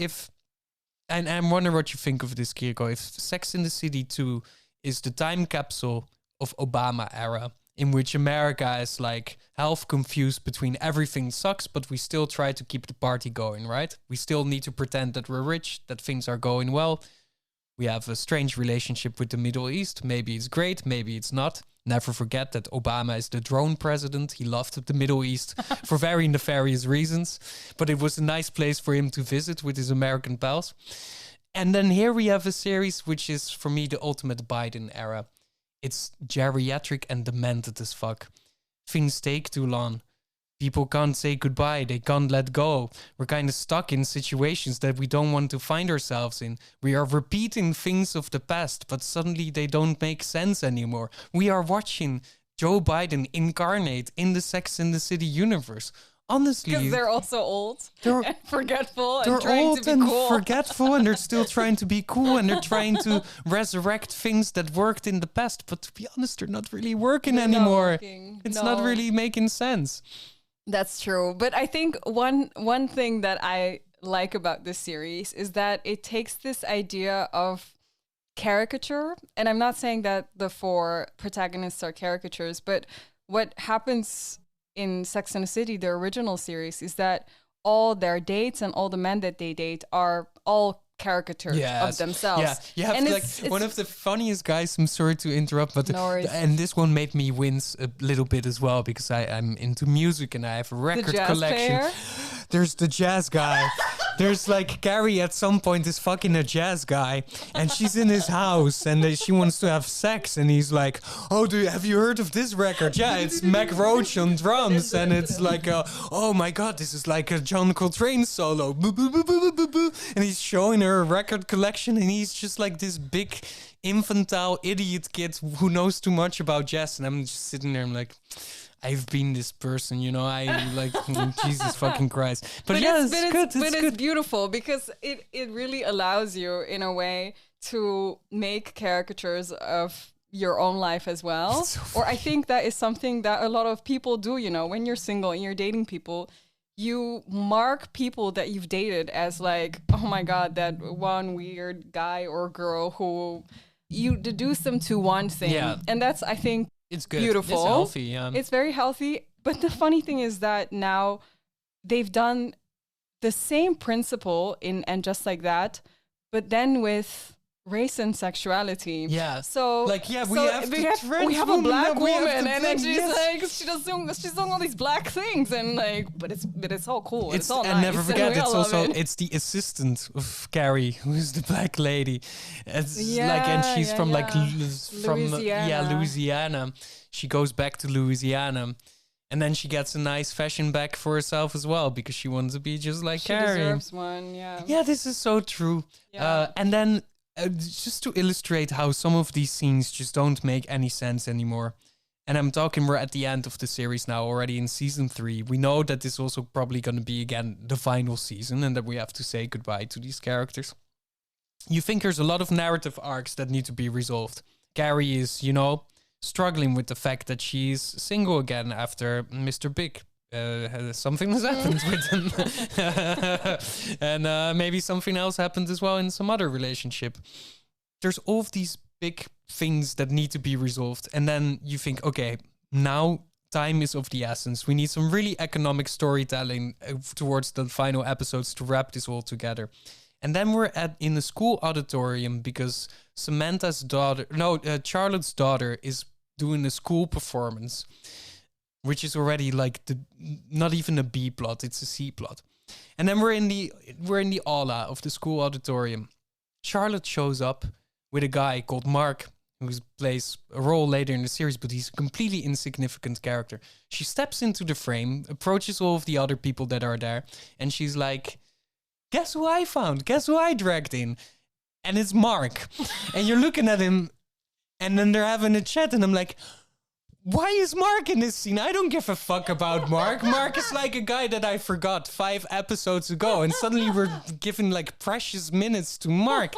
and I'm wondering what you think of this, Kiriko, if Sex in the City 2 is the time capsule of Obama era, in which America is like half confused between everything sucks, but we still try to keep the party going, right? We still need to pretend that we're rich, that things are going well. We have a strange relationship with the Middle East. Maybe it's great, maybe it's not. Never forget that Obama is the drone president. He loved the Middle East for very nefarious reasons, but it was a nice place for him to visit with his American pals. And then here we have a series which is, for me, the ultimate Biden era. It's geriatric and demented as fuck. Things take too long. People can't say goodbye. They can't let go. We're kind of stuck in situations that we don't want to find ourselves in. We are repeating things of the past, but suddenly they don't make sense anymore. We are watching Joe Biden incarnate in the Sex and the City universe. Honestly, Because they're also old and forgetful they're and trying old to be and cool. forgetful, and they're still trying to be cool, and they're trying to resurrect things that worked in the past. But to be honest, they're not really working They're not anymore. working. It's No. not really making sense. That's true. But I think one thing that I like about this series is that it takes this idea of caricature. And I'm not saying that the 4 protagonists are caricatures, but what happens in Sex and the City, the original series, is that all their dates and all the men that they date are all caricatures of themselves. Yeah, you have and like one of the funniest guys. I'm sorry to interrupt, but and this one made me wince a little bit as well because I'm into music and I have a record collection. Player? There's the jazz guy. There's like Carrie at some point is fucking a jazz guy, and she's in his house, and she wants to have sex, and he's like, "Oh, have you heard of this record? Yeah, it's Mac Roach on drums, and it's like, oh my god, this is like a John Coltrane solo." And he's showing her a record collection, and he's just like this big infantile idiot kid who knows too much about jazz, and I'm just sitting there, I'm like, I've been this person, you know. I like Jesus fucking Christ. But yeah, it's good. It's beautiful because it really allows you in a way to make caricatures of your own life as well. Or I think that is something that a lot of people do, you know, when you're single and you're dating people, you mark people that you've dated as like, oh my God, that one weird guy or girl who you deduce them to one thing. Yeah. And that's, I think, it's good. Beautiful. It's healthy. Yeah. It's very healthy. But the funny thing is that now they've done the same principle in And Just Like That, but then with race and sexuality. Yeah. So like, yeah, we have a black woman, and then she's like, she's doing all these black things, and like, but it's all cool. It's all nice. And never forget, it's also it's the assistant of Carrie, who's the black lady. It's like, and she's from like Louisiana. She goes back to Louisiana. And then she gets a nice fashion bag for herself as well because she wants to be just like Carrie. She deserves one, yeah. Yeah, this is so true. Yeah. And then just to illustrate how some of these scenes just don't make any sense anymore. And I'm talking, we're at the end of the series now, already in season 3. We know that this is also probably going to be, again, the final season and that we have to say goodbye to these characters. You think there's a lot of narrative arcs that need to be resolved. Carrie is, you know, struggling with the fact that she's single again after Mr. Big. Something has happened with him. And maybe something else happened as well in some other relationship. There's all of these big things that need to be resolved. And then you think, okay, now time is of the essence. We need some really economic storytelling towards the final episodes to wrap this all together. And then we're in the school auditorium because Charlotte's daughter is doing a school performance, which is already like not even a B plot, it's a C plot. And then we're in the aula of the school auditorium. Charlotte shows up with a guy called Mark, who plays a role later in the series, but he's a completely insignificant character. She steps into the frame, approaches all of the other people that are there, and she's like, guess who I found? Guess who I dragged in? And it's Mark. And you're looking at him, and then they're having a chat, and I'm like, why is Mark in this scene? I don't give a fuck about Mark. Mark is like a guy that I forgot 5 episodes ago, and suddenly we're giving like precious minutes to Mark.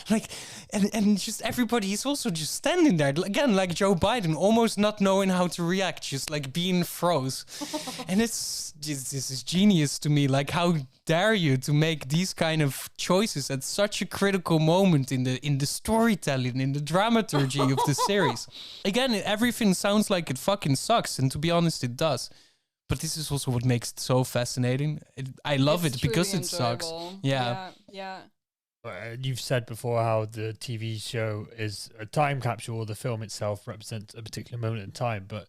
Like, and just everybody is also just standing there again, like Joe Biden, almost not knowing how to react, just like being froze. And this is genius to me. Like, how dare you to make these kind of choices at such a critical moment in the storytelling, in the dramaturgy of the series. Again, everything sounds like it fucking sucks, and to be honest, it does. But this is also what makes it so fascinating. I love it because it sucks. Yeah. You've said before how the TV show is a time capsule, or the film itself represents a particular moment in time, but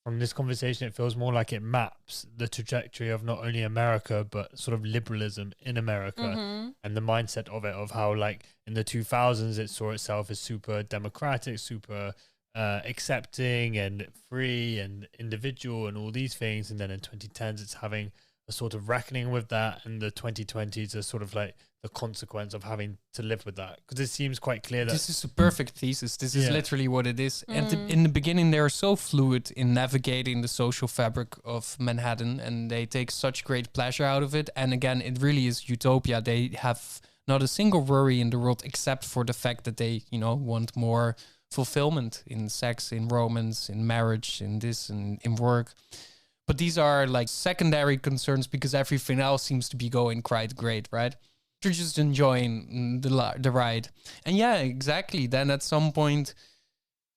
from this conversation, it feels more like it maps the trajectory of not only America, but sort of liberalism in America, and the mindset of it, of how like in the 2000s, it saw itself as super democratic, super accepting and free and individual and all these things. And then in 2010s, it's having a sort of reckoning with that. And the 2020s are sort of like the consequence of having to live with that, because it seems quite clear that this is a perfect thesis. This is literally what it is. And in the beginning, they're so fluid in navigating the social fabric of Manhattan, and they take such great pleasure out of it. And again, it really is utopia. They have not a single worry in the world except for the fact that they, you know, want more fulfillment in sex, in romance, in marriage, in this, and in work. But these are like secondary concerns because everything else seems to be going quite great, right? They're just enjoying the ride. And yeah, exactly. Then at some point,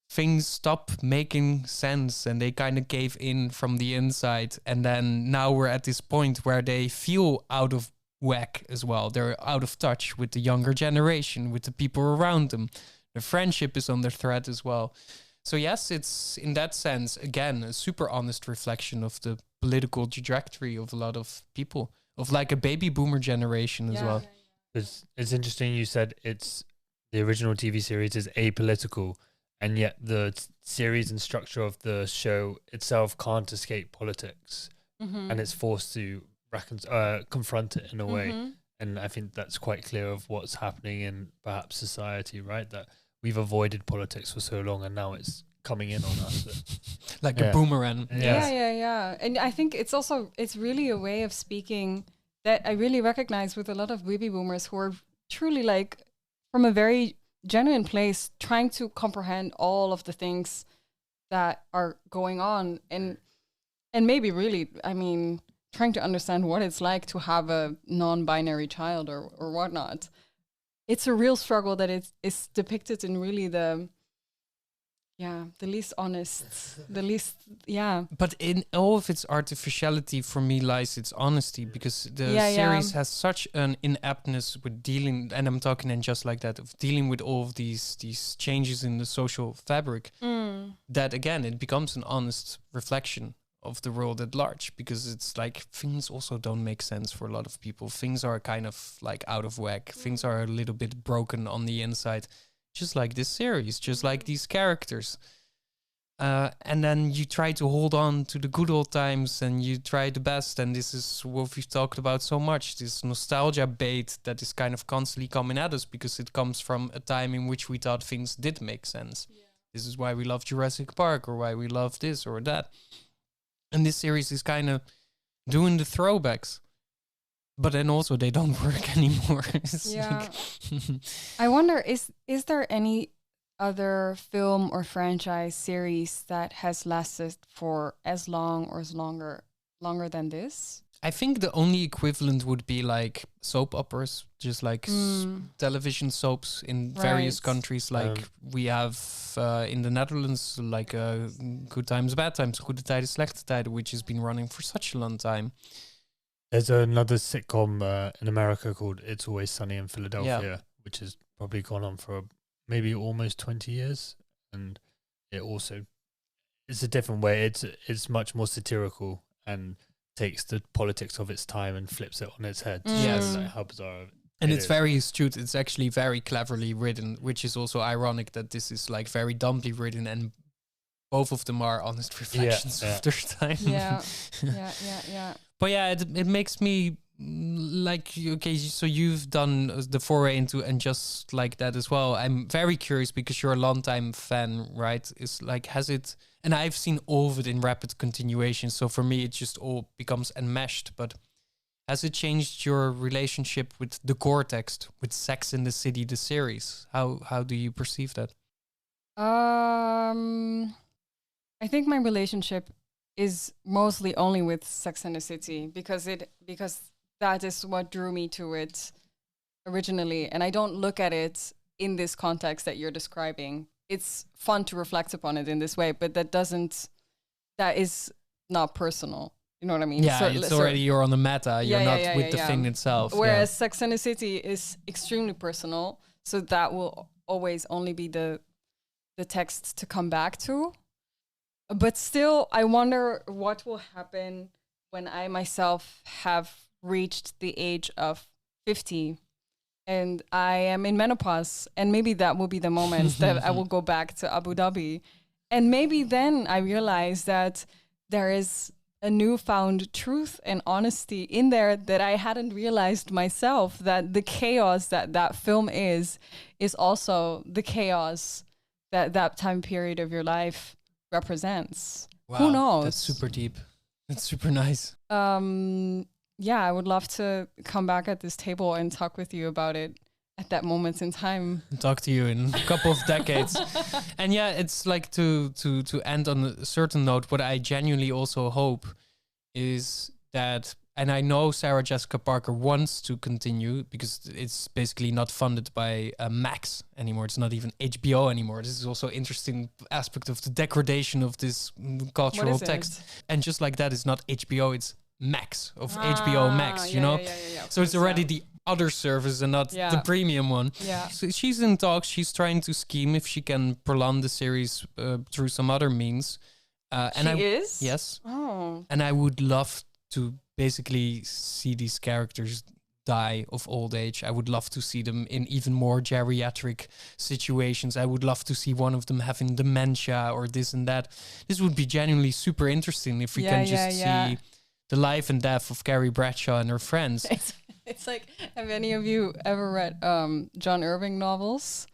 things stop making sense and they kind of cave in from the inside. And then now we're at this point where they feel out of whack as well. They're out of touch with the younger generation, with the people around them. Their friendship is under threat as well. So yes, it's in that sense, again, a super honest reflection of the political trajectory of a lot of people, of like a baby boomer generation as well. It's interesting you said it's the original TV series is apolitical, and yet the series and structure of the show itself can't escape politics, and it's forced to confront it in a way. And I think that's quite clear of what's happening in perhaps society, right? That we've avoided politics for so long, and now it's coming in on us. Like a boomerang. Yeah. And I think it's really a way of speaking that I really recognize with a lot of baby boomers who are truly like from a very genuine place trying to comprehend all of the things that are going on and maybe really, I mean, trying to understand what it's like to have a non-binary child or whatnot. It's a real struggle that it's depicted in really the least honest, But in all of its artificiality, for me, lies its honesty, because the series has such an ineptness with dealing, and I'm talking in just like that, of dealing with all of these changes in the social fabric, that again, it becomes an honest reflection of the world at large, because it's like things also don't make sense for a lot of people. Things are kind of like out of whack. Things are a little bit broken on the inside, just like this series, just like these characters. And then you try to hold on to the good old times and you try the best. And this is what we've talked about so much, this nostalgia bait that is kind of constantly coming at us because it comes from a time in which we thought things did make sense. Yeah. This is why we love Jurassic Park, or why we love this or that. And this series is kind of doing the throwbacks. But then also they don't work anymore. I wonder, is there any other film or franchise series that has lasted for as long or as longer than this? I think the only equivalent would be like soap operas, just like television soaps in various countries. Like we have in the Netherlands, like Good Times, Bad Times, Goede Tijden, Slechte Tijden, which has been running for such a long time. There's another sitcom in America called It's Always Sunny in Philadelphia, which has probably gone on for maybe almost 20 years. And it's a different way. It's much more satirical and takes the politics of its time and flips it on its head. Yes. Like how bizarre and it's very astute. It's actually very cleverly written, which is also ironic that this is like very dumbly written, and both of them are honest reflections of their time. Yeah. But yeah, it makes me like, okay, so you've done the foray into and just like that as well. I'm very curious because you're a longtime fan, right? It's like, has it, and I've seen all of it in rapid continuation, so for me it just all becomes enmeshed. But has it changed your relationship with the core text, with Sex and the City, the series? How do you perceive that? I think my relationship is mostly only with Sex and the City because that is what drew me to it originally, and I don't look at it in this context that you're describing. It's fun to reflect upon it in this way, but that is not personal. You know what I mean? Yeah, it's already you're on the meta. You're not with the thing itself. Whereas Sex and the City is extremely personal, so that will always only be the text to come back to. But still, I wonder what will happen when I myself have reached the age of 50 and I am in menopause. And maybe that will be the moment that I will go back to Abu Dhabi. And maybe then I realize that there is a newfound truth and honesty in there that I hadn't realized myself, that the chaos that film is also the chaos that time period of your life represents. Wow, who knows? That's super deep. That's super nice. I would love to come back at this table and talk with you about it at that moment in time. Talk to you in a couple of decades. And yeah, it's like to end on a certain note, what I genuinely also hope is that, and I know Sarah Jessica Parker wants to continue because it's basically not funded by Max anymore. It's not even HBO anymore. This is also an interesting aspect of the degradation of this cultural text. And just like that, it's not HBO, it's Max of HBO Max, you know? Yeah, so it's already the other service and not the premium one. Yeah. So she's in talks. She's trying to scheme if she can prolong the series through some other means. And she is? Yes. Oh. And I would love to basically see these characters die of old age. I would love to see them in even more geriatric situations. I would love to see one of them having dementia or this and that. This would be genuinely super interesting if we can just see the life and death of Carrie Bradshaw and her friends. It's like, have any of you ever read John Irving novels?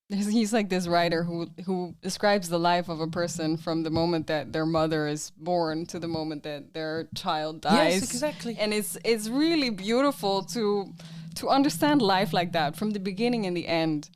He's like this writer who describes the life of a person from the moment that their mother is born to the moment that their child dies. Yes, exactly. And it's really beautiful to understand life like that from the beginning and the end,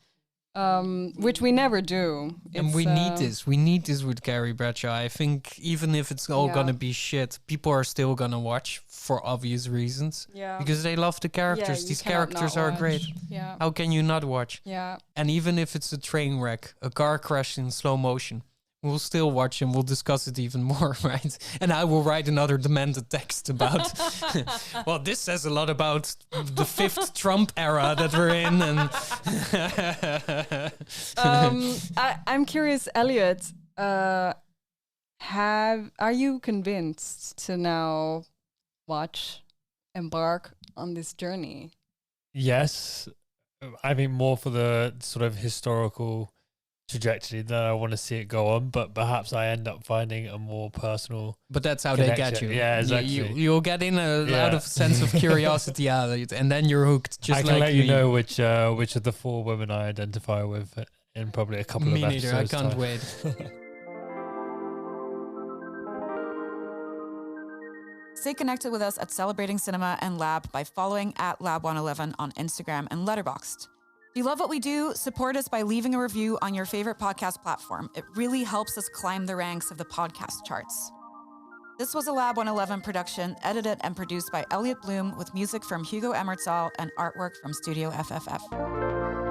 which we never do. And we need this. We need this with Carrie Bradshaw. I think even if it's all gonna be shit, people are still gonna watch for obvious reasons. Yeah. Because they love the characters. Yeah, These characters are great. Yeah. How can you not watch? Yeah. And even if it's a train wreck, a car crash in slow motion, we'll still watch and we'll discuss it even more, right? And I will write another demented text about, well, this says a lot about the fifth Trump era that we're in. And I'm curious, Elliot, are you convinced to now embark on this journey? Yes. I mean, more for the sort of historical trajectory that I want to see it go on, but perhaps I end up finding a more personal. But that's how connection. they get you. Yeah, exactly. You'll get in out of a sense of curiosity, and then you're hooked. Just I can let you know which of the four women I identify with in probably a couple of episodes. Me neither. I can't wait. Stay connected with us at Celebrating Cinema and Lab by following at Lab111 on Instagram and Letterboxd. If you love what we do, support us by leaving a review on your favorite podcast platform. It really helps us climb the ranks of the podcast charts. This was a Lab 111 production, edited and produced by Elliot Bloom with music from Hugo Emmerzael and artwork from Studio FFF.